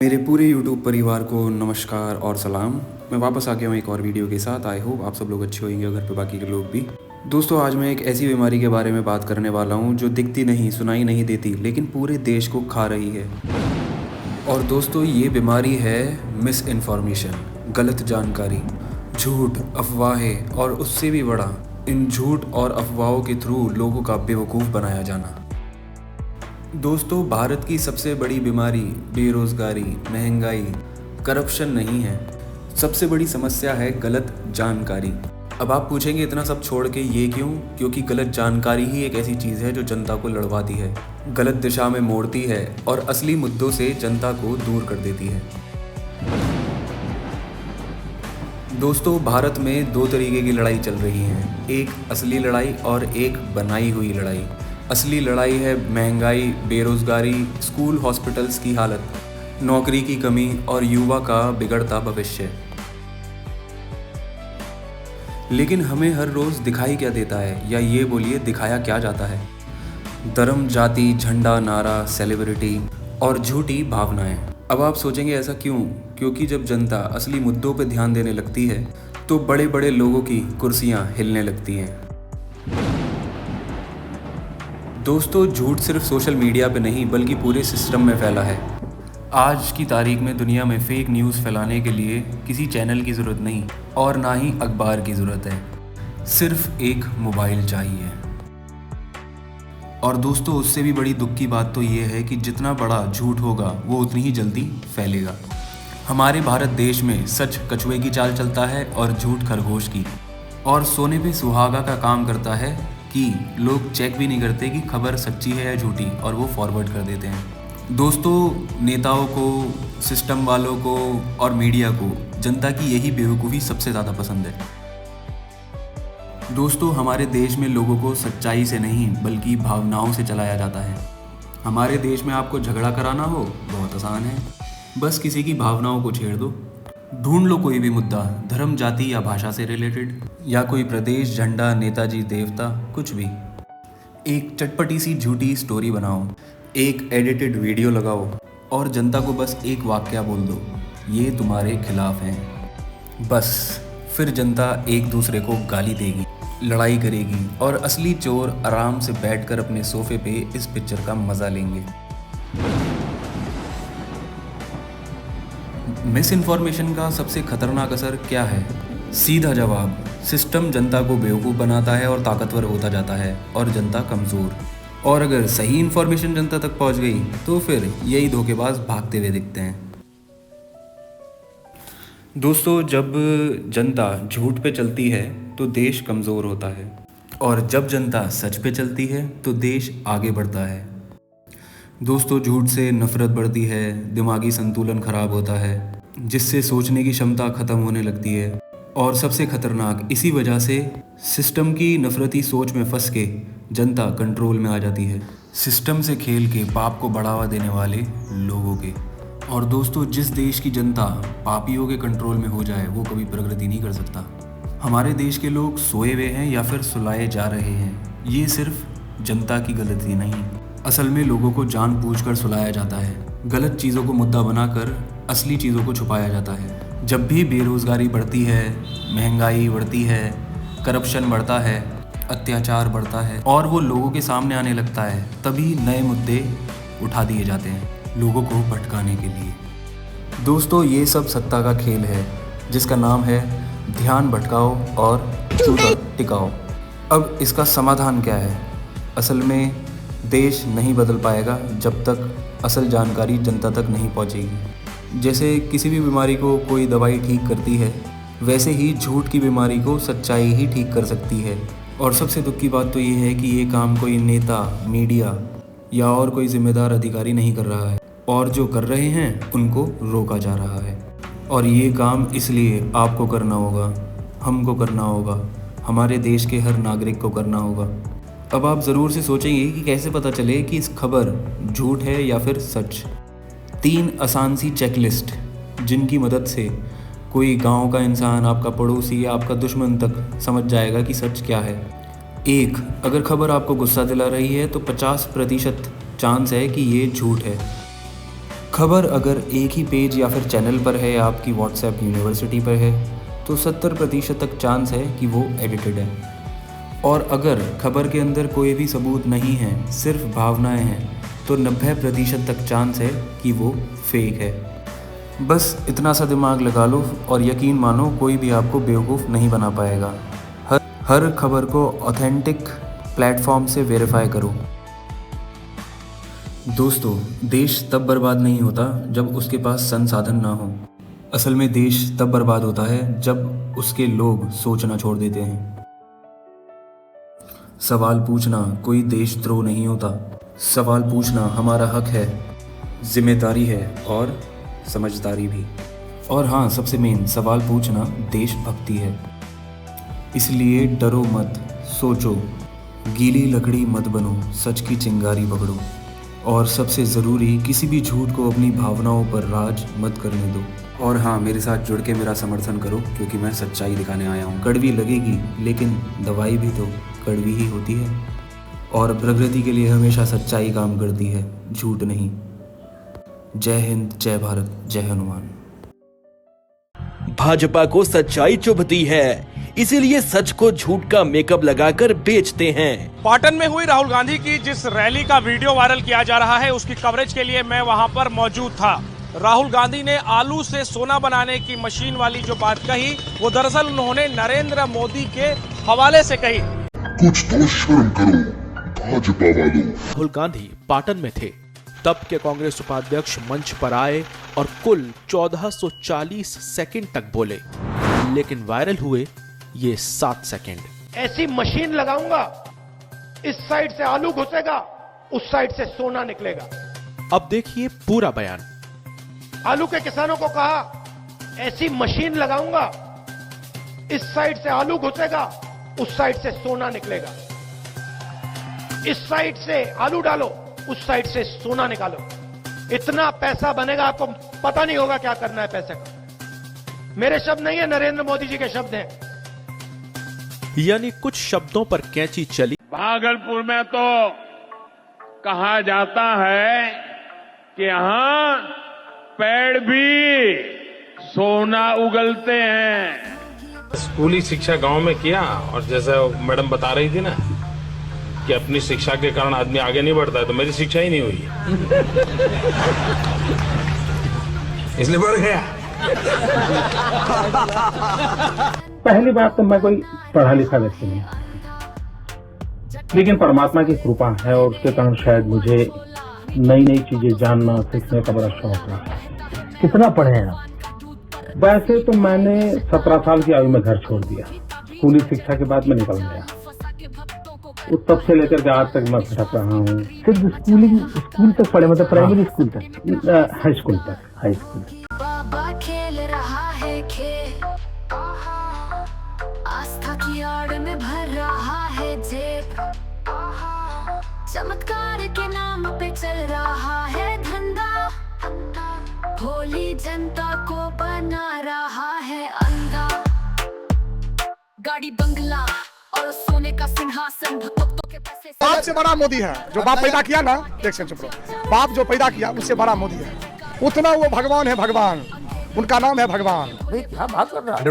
मेरे पूरे यूट्यूब परिवार को नमस्कार और सलाम। मैं वापस आ गया हूँ एक और वीडियो के साथ। आई होप आप सब लोग अच्छे होंगे, घर पे बाकी के लोग भी। दोस्तों, आज मैं एक ऐसी बीमारी के बारे में बात करने वाला हूँ जो दिखती नहीं, सुनाई नहीं देती, लेकिन पूरे देश को खा रही है। और दोस्तों, ये बीमारी है मिस इन्फॉर्मेशन, गलत जानकारी, झूठ, अफवाहें और उससे भी बड़ा, इन झूठ और अफवाहों के थ्रू लोगों का बेवकूफ़ बनाया जाना। दोस्तों, भारत की सबसे बड़ी बीमारी बेरोज़गारी, महंगाई, करप्शन नहीं है। सबसे बड़ी समस्या है गलत जानकारी। अब आप पूछेंगे इतना सब छोड़ के ये क्यों? क्योंकि गलत जानकारी ही एक ऐसी चीज़ है जो जनता को लड़वाती है, गलत दिशा में मोड़ती है और असली मुद्दों से जनता को दूर कर देती है। दोस्तों, भारत में दो तरीके की लड़ाई चल रही है, एक असली लड़ाई और एक बनाई हुई लड़ाई। असली लड़ाई है महंगाई, बेरोज़गारी, स्कूल हॉस्पिटल्स की हालत, नौकरी की कमी और युवा का बिगड़ता भविष्य। लेकिन हमें हर रोज़ दिखाई क्या देता है, या ये बोलिए दिखाया क्या जाता है? धर्म, जाति, झंडा, नारा, सेलिब्रिटी और झूठी भावनाएं। अब आप सोचेंगे ऐसा क्यों? क्योंकि जब जनता असली मुद्दों पर ध्यान देने लगती है तो बड़े बड़े लोगों की कुर्सियां हिलने लगती हैं। दोस्तों, झूठ सिर्फ सोशल मीडिया पे नहीं बल्कि पूरे सिस्टम में फैला है। आज की तारीख में दुनिया में फेक न्यूज़ फैलाने के लिए किसी चैनल की ज़रूरत नहीं और ना ही अखबार की ज़रूरत है, सिर्फ एक मोबाइल चाहिए। और दोस्तों, उससे भी बड़ी दुख की बात तो ये है कि जितना बड़ा झूठ होगा वो उतनी ही जल्दी फैलेगा। हमारे भारत देश में सच कछुए की चाल चलता है और झूठ खरगोश की, और सोने पे सुहागा का काम करता है कि लोग चेक भी नहीं करते कि खबर सच्ची है या झूठी, और वो फॉरवर्ड कर देते हैं। दोस्तों, नेताओं को, सिस्टम वालों को और मीडिया को जनता की यही बेवकूफ़ी सबसे ज़्यादा पसंद है। दोस्तों, हमारे देश में लोगों को सच्चाई से नहीं बल्कि भावनाओं से चलाया जाता है। हमारे देश में आपको झगड़ा कराना हो बहुत आसान है, बस किसी की भावनाओं को छेड़ दो। ढूंढ लो कोई भी मुद्दा, धर्म, जाति या भाषा से रिलेटेड, या कोई प्रदेश, झंडा, नेताजी, देवता, कुछ भी। एक चटपटी सी झूठी स्टोरी बनाओ, एक एडिटेड वीडियो लगाओ और जनता को बस एक वाक्या बोल दो, ये तुम्हारे खिलाफ हैं। बस फिर जनता एक दूसरे को गाली देगी, लड़ाई करेगी और असली चोर आराम से बैठकर अपने सोफे पे इस पिक्चर का मज़ा लेंगे। मिस इन्फॉर्मेशन का सबसे खतरनाक असर क्या है? सीधा जवाब, सिस्टम जनता को बेवकूफ़ बनाता है और ताकतवर होता जाता है और जनता कमज़ोर। और अगर सही इन्फॉर्मेशन जनता तक पहुंच गई तो फिर यही धोखेबाज भागते हुए दिखते हैं। दोस्तों, जब जनता झूठ पे चलती है तो देश कमज़ोर होता है, और जब जनता सच पे चलती है तो देश आगे बढ़ता है। दोस्तों, झूठ से नफ़रत बढ़ती है, दिमागी संतुलन खराब होता है, जिससे सोचने की क्षमता ख़त्म होने लगती है, और सबसे खतरनाक इसी वजह से सिस्टम की नफ़रती सोच में फंस के जनता कंट्रोल में आ जाती है, सिस्टम से खेल के पाप को बढ़ावा देने वाले लोगों के। और दोस्तों, जिस देश की जनता पापियों के कंट्रोल में हो जाए वो कभी प्रगति नहीं कर सकता। हमारे देश के लोग सोए हुए हैं या फिर सुलाए जा रहे हैं, ये सिर्फ जनता की गलती नहीं, असल में लोगों को जानबूझकर सुलाया जाता है। गलत चीज़ों को मुद्दा बनाकर असली चीज़ों को छुपाया जाता है। जब भी बेरोज़गारी बढ़ती है, महंगाई बढ़ती है, करप्शन बढ़ता है, अत्याचार बढ़ता है और वो लोगों के सामने आने लगता है, तभी नए मुद्दे उठा दिए जाते हैं लोगों को भटकाने के लिए। दोस्तों, ये सब सत्ता का खेल है जिसका नाम है ध्यान भटकाओ और चूता टिकाओ। अब इसका समाधान क्या है? असल में देश नहीं बदल पाएगा जब तक असल जानकारी जनता तक नहीं पहुंचेगी। जैसे किसी भी बीमारी को कोई दवाई ठीक करती है, वैसे ही झूठ की बीमारी को सच्चाई ही ठीक कर सकती है। और सबसे दुख की बात तो ये है कि ये काम कोई नेता, मीडिया या और कोई जिम्मेदार अधिकारी नहीं कर रहा है, और जो कर रहे हैं उनको रोका जा रहा है। और ये काम इसलिए आपको करना होगा, हमको करना होगा, हमारे देश के हर नागरिक को करना होगा। अब आप ज़रूर से सोचेंगे कि कैसे पता चले कि इस खबर झूठ है या फिर सच। 3 आसान सी चेकलिस्ट जिनकी मदद से कोई गांव का इंसान, आपका पड़ोसी या आपका दुश्मन तक समझ जाएगा कि सच क्या है। 1, अगर खबर आपको गुस्सा दिला रही है तो 50% चांस है कि ये झूठ है। खबर अगर एक ही पेज या फिर चैनल पर है या आपकी व्हाट्सएप यूनिवर्सिटी पर है तो 70% तक चांस है कि वो एडिटेड है। और अगर खबर के अंदर कोई भी सबूत नहीं है, सिर्फ भावनाएं हैं, तो 90% तक चांस है कि वो फेक है। बस इतना सा दिमाग लगा लो और यकीन मानो कोई भी आपको बेवकूफ़ नहीं बना पाएगा। हर खबर को ऑथेंटिक प्लेटफॉर्म से वेरीफाई करो। दोस्तों, देश तब बर्बाद नहीं होता जब उसके पास संसाधन ना हो। असल में देश तब बर्बाद होता है जब उसके लोग सोचना छोड़ देते हैं। सवाल पूछना कोई देशद्रोह नहीं होता। सवाल पूछना हमारा हक है, जिम्मेदारी है और समझदारी भी। और हाँ, सबसे मेन, सवाल पूछना देशभक्ति है। इसलिए डरो मत, सोचो, गीली लकड़ी मत बनो, सच की चिंगारी पकड़ो। और सबसे ज़रूरी, किसी भी झूठ को अपनी भावनाओं पर राज मत करने दो। और हाँ, मेरे साथ जुड़ के मेरा समर्थन करो क्योंकि मैं सच्चाई दिखाने आया हूँ। कड़वी लगेगी लेकिन दवाई भी तो कड़वी ही होती है। और प्रकृति के लिए हमेशा सच्चाई काम करती है, झूठ नहीं। जय हिंद, जय भारत, जय हनुमान। भाजपा को सच्चाई चुभती है, इसीलिए सच को झूठ का मेकअप लगाकर बेचते हैं। पाटन में हुई राहुल गांधी की जिस रैली का वीडियो वायरल किया जा रहा है, उसकी कवरेज के लिए मैं वहां पर मौजूद था। राहुल गांधी ने आलू से सोना बनाने की मशीन वाली जो बात कही, वो दरअसल उन्होंने नरेंद्र मोदी के हवाले से कही। कुछ तो शर्म करो भाजपा वालों। राहुल गांधी पाटन में थे, तब के कांग्रेस उपाध्यक्ष मंच पर आए और कुल 1440 सेकंड तक बोले, लेकिन वायरल हुए ये 7 सेकंड। ऐसी मशीन लगाऊंगा, इस साइड से आलू घुसेगा, उस साइड से सोना निकलेगा। अब देखिए पूरा बयान। आलू के किसानों को कहा, ऐसी मशीन लगाऊंगा, इस साइड से आलू घुसेगा, उस साइड से सोना निकलेगा। इस साइड से आलू डालो, उस साइड से सोना निकालो। इतना पैसा बनेगा, आपको पता नहीं होगा क्या करना है पैसे का। मेरे शब्द नहीं है, नरेंद्र मोदी जी के शब्द हैं। यानी कुछ शब्दों पर कैंची चली। भागलपुर में तो कहा जाता है कि यहां पेड़ भी सोना उगलते हैं। स्कूली शिक्षा गांव में किया, और जैसे मैडम बता रही थी ना कि अपनी शिक्षा के कारण आदमी आगे नहीं बढ़ता है, तो मेरी शिक्षा ही नहीं हुई इसलिए बढ़ गया। पहली बात तो मैं कोई पढ़ा लिखा व्यक्ति नहीं, लेकिन परमात्मा की कृपा है और उसके कारण शायद मुझे नई नई चीजें जानना सीखने का बड़ा शौक है। कितना पढ़े हैं आप? वैसे तो मैंने 17 साल की आयु में घर छोड़ दिया। स्कूली शिक्षा के बाद मैं निकल गया। तब से लेकर के आज तक मैं भटक रहा हूँ। सिर्फ स्कूल तक पढ़े, मतलब प्राइमरी स्कूल तक, हाई स्कूल तक। बाबा खेल रहा है खेल, आस्था की आड़ में भर रहा है जेब, चमत्कार के नाम पे चल रहा है धंधा, भोली जनता को बना रहा है अंधा। गाड़ी बंगला और सोने का सिंहासन, भक्तों के पैसे। बाप से बड़ा मोदी है। जो बाप पैदा किया ना, देख से चुप रहो, बाप जो पैदा किया उससे बड़ा मोदी है। उतना वो भगवान है, भगवान उनका नाम है भगवान। बात कर रहा है,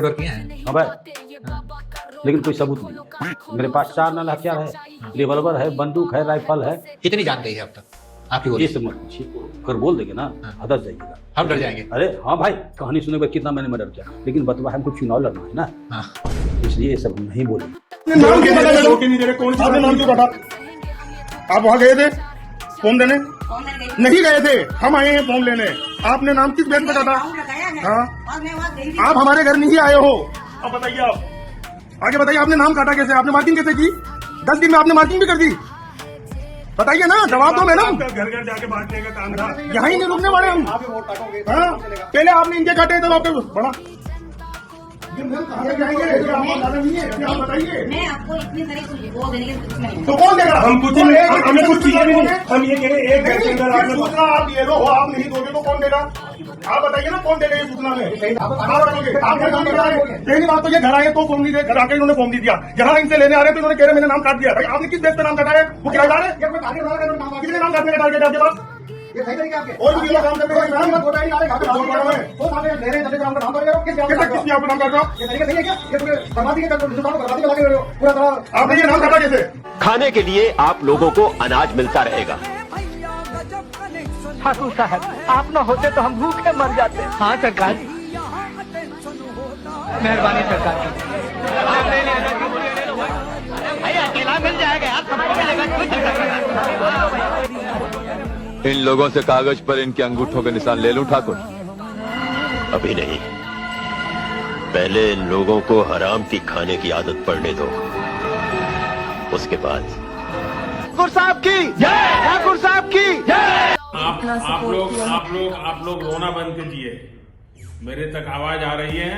लेकिन कोई सबूत नहीं। मेरे पास 4 नल हथियार है, रिवॉल्वर है, बंदूक है, राइफल है। कितनी जानकारी है अब तक आपकी? ये सब कर बोल देंगे ना, हदस जाइएगा, हम डर जाएंगे। अरे हाँ भाई, कहानी सुने में कितना मैंने मर्डर किया, लेकिन बतवा हमको चुनाव लड़ना है ना, इसलिए ये सब नहीं बोले। नाम क्यों काटा? आप वहाँ गए थे फॉर्म देने? नहीं गए थे, हम आए हैं फॉर्म लेने। आपने नाम किस बेस पे काटा? हाँ, आप हमारे घर नहीं आए हो। अब बताइए, आप आगे बताइए, आपने नाम काटा कैसे? आपने मार्किंग कैसे की? 10 दिन में आपने मार्किंग भी कर दी। बताइए ना, जवाब दो मैडम। घर घर जाके बांटने का काम था, यहाँ ही नहीं रुकने वाले हम। हाँ, पहले आपने इनके काटे तब आपके बड़ा। मैं आपको इतनी सारी वो देने की तो कौन देगा? हम कुछ नहीं, हमें कुछ चीजें भी नहीं। हम ये कह रहे हैं, एक घर के अंदर आपने सूचना आप ये लो, आप नहीं दोगे तो कौन देगा? आप बताइए ना, कौन देगा ये सूचना में? पहली बात तो ये घर आए तो फॉर्म नहीं दे, घर आके इन्होंने फॉर्म नहीं दिया। यहाँ इनसे लेने आ रहे तो इन्होंने कह रहे मैंने नाम काट दिया। भाई आपने किस बेस पे नाम काटा है? वो किराएदार है? कितने नाम काटने का टारगेट है आपके पास? ये सही तरीके आपके और भी लोग काम करते हैं नाम मत बताइए यार घर पे काम कर रहे हैं वो सामने मेरे जैसे काम कर रहे हो किस यहाँ पे काम कर रहे हो ये तरीका सही है क्या ये पूरे बर्बादी के कर बर्बादी में लगे हुए हो पूरा तरह आपने ये नाम काटा कैसे खाने के लिए आप लोगों को अनाज मिलता रहेगा। ठाकुर साहब आप न होते तो हम भूखे मर जाते। हाँ सरकार मेहरबानी सरकार की अकेला मिल जाएगा यार इन लोगों से कागज पर इनके अंगूठों के निशान ले लूं ठाकुर? अभी नहीं, पहले इन लोगों को हराम की खाने की आदत पड़ने दो, उसके बाद ठाकुर साहब की जय, ठाकुर साहब की जय। आप लोग रोना बंद कीजिए, मेरे तक आवाज आ रही है।